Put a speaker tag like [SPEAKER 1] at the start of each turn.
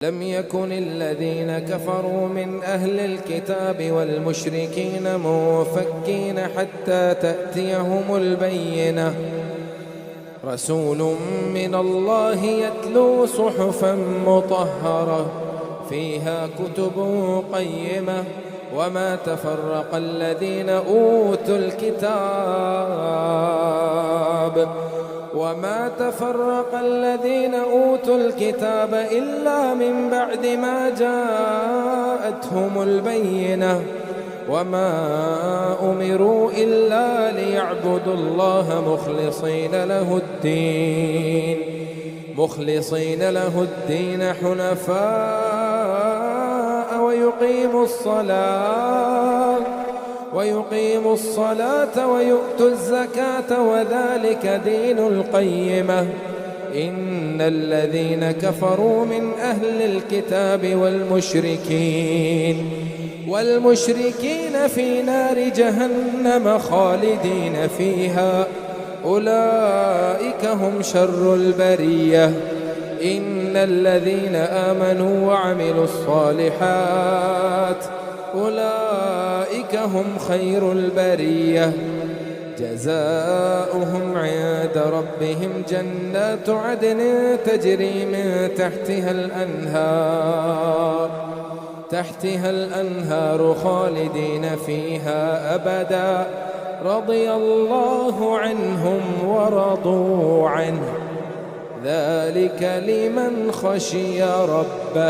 [SPEAKER 1] لم يكن الذين كفروا من أهل الكتاب والمشركين منفكين حتى تأتيهم البينة رسول من الله يتلو صحفا مطهرة فيها كتب قيمة وما تفرق الذين أوتوا الكتاب إلا من بعد ما جاءتهم البينة وما أمروا إلا ليعبدوا الله مخلصين له الدين حنفاء ويقيموا الصلاة ويؤتوا الزكاة وذلك دين القيمة إن الذين كفروا من أهل الكتاب والمشركين في نار جهنم خالدين فيها أولئك هم شر البرية إن الذين آمنوا وعملوا الصالحات أولئك هم خير البرية جزاؤهم عند ربهم جنات عدن تجري من تحتها الأنهار خالدين فيها أبدا رضي الله عنهم ورضوا عنه ذلك لمن خشي ربه.